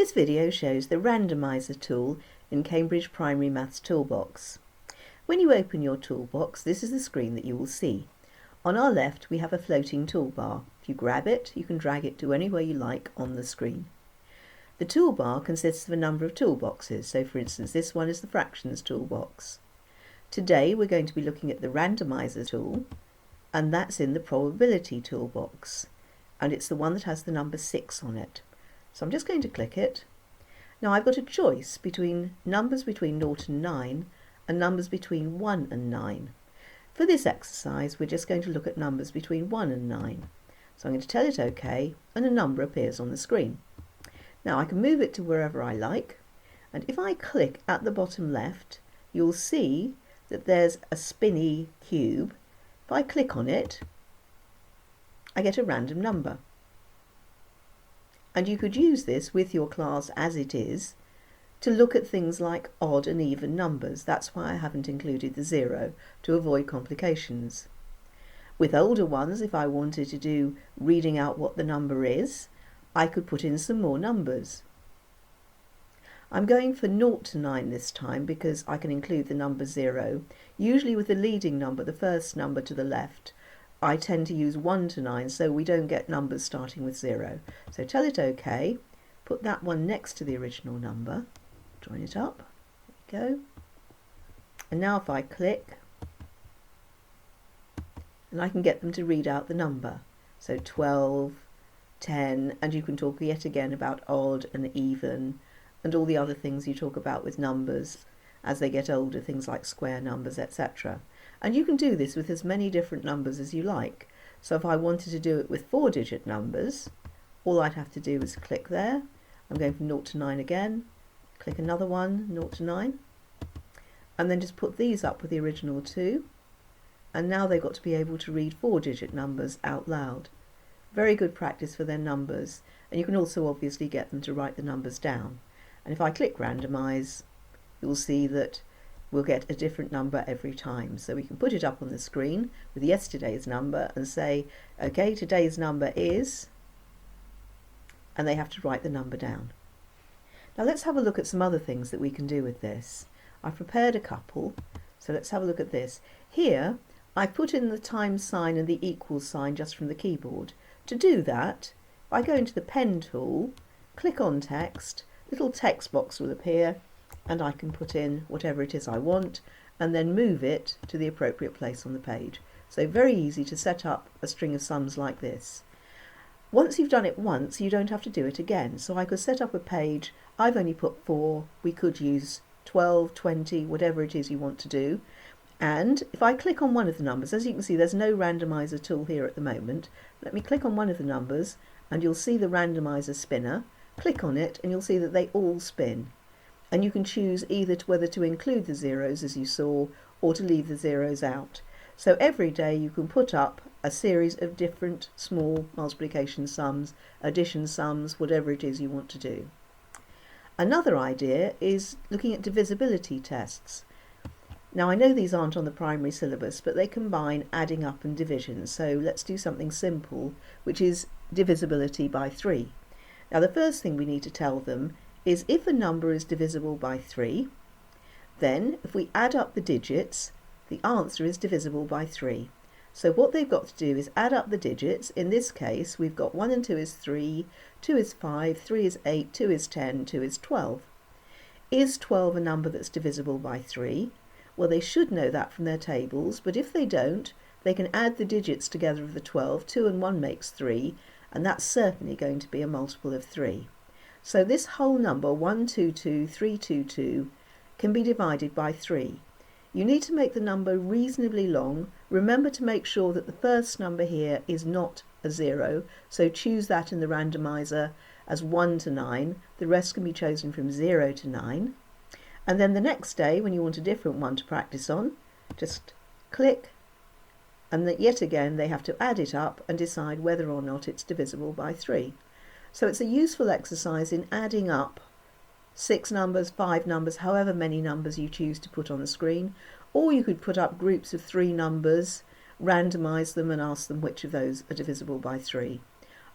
This video shows the Randomizer tool in Cambridge Primary Maths Toolbox. When you open your toolbox, this is the screen that you will see. On our left we have a floating toolbar. If you grab it, you can drag it to anywhere you like on the screen. The toolbar consists of a number of toolboxes, so for instance this one is the fractions toolbox. Today we're going to be looking at the Randomizer tool, and that's in the probability toolbox, and it's the one that has the number 6 on it. So I'm just going to click it. Now I've got a choice between numbers between 0 and 9 and numbers between 1 and 9. For this exercise we're just going to look at numbers between 1 and 9. So I'm going to tell it OK, and a number appears on the screen. Now I can move it to wherever I like, and if I click at the bottom left you'll see that there's a spinny cube. If I click on it I get a random number. And you could use this with your class as it is to look at things like odd and even numbers. That's why I haven't included the 0, to avoid complications. With older ones, if I wanted to do reading out what the number is, I could put in some more numbers. I'm going for 0 to 9 this time because I can include the number 0. Usually with the leading number, the first number to the left, I tend to use 1 to 9 so we don't get numbers starting with 0. So tell it OK, put that one next to the original number, join it up, there we go. And now if I click, and I can get them to read out the number. So 12, 10, and you can talk yet again about odd and even and all the other things you talk about with numbers as they get older, things like square numbers, etc. And you can do this with as many different numbers as you like. So if I wanted to do it with 4-digit numbers, all I'd have to do is click there. I'm going from 0 to 9 again, click another one, 0 to 9, and then just put these up with the original 2, and now they've got to be able to read 4-digit numbers out loud. Very good practice for their numbers, and you can also obviously get them to write the numbers down. And if I click randomize, you'll see that we'll get a different number every time. So we can put it up on the screen with yesterday's number and say, OK, today's number is, and they have to write the number down. Now let's have a look at some other things that we can do with this. I've prepared a couple, so let's have a look at this. Here I put in the times sign and the equals sign just from the keyboard. To do that, I go into the pen tool, click on text, little text box will appear, and I can put in whatever it is I want and then move it to the appropriate place on the page. So very easy to set up a string of sums like this. Once you've done it once, you don't have to do it again. So I could set up a page. I've only put 4. We could use 12, 20, whatever it is you want to do. And if I click on one of the numbers, as you can see there's no randomizer tool here at the moment. Let me click on one of the numbers and you'll see the randomizer spinner. Click on it and you'll see that they all spin. And you can choose either whether to include the zeros as you saw or to leave the zeros out. So every day you can put up a series of different small multiplication sums, addition sums, whatever it is you want to do. Another idea is looking at divisibility tests. Now I know these aren't on the primary syllabus, but they combine adding up and division. So let's do something simple, which is divisibility by 3. Now the first thing we need to tell them is if a number is divisible by 3, then if we add up the digits, the answer is divisible by 3. So what they've got to do is add up the digits. In this case we've got 1 and 2 is 3, 2 is 5, 3 is 8, 2 is 10, 2 is 12. Is 12 a number that's divisible by 3? Well, they should know that from their tables, but if they don't, they can add the digits together of the 12. 2 and 1 makes 3, and that's certainly going to be a multiple of 3. So this whole number 122322 can be divided by 3. You need to make the number reasonably long. Remember to make sure that the first number here is not a 0, so choose that in the randomizer as 1 to 9. The rest can be chosen from 0 to 9. And then the next day when you want a different one to practice on, just click, and that yet again they have to add it up and decide whether or not it's divisible by 3. So it's a useful exercise in adding up 6 numbers, 5 numbers, however many numbers you choose to put on the screen, or you could put up groups of 3 numbers, randomize them and ask them which of those are divisible by 3.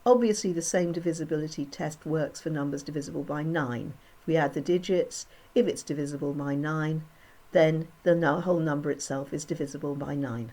Obviously, the same divisibility test works for numbers divisible by 9. If we add the digits, if it's divisible by 9, then the whole number itself is divisible by 9.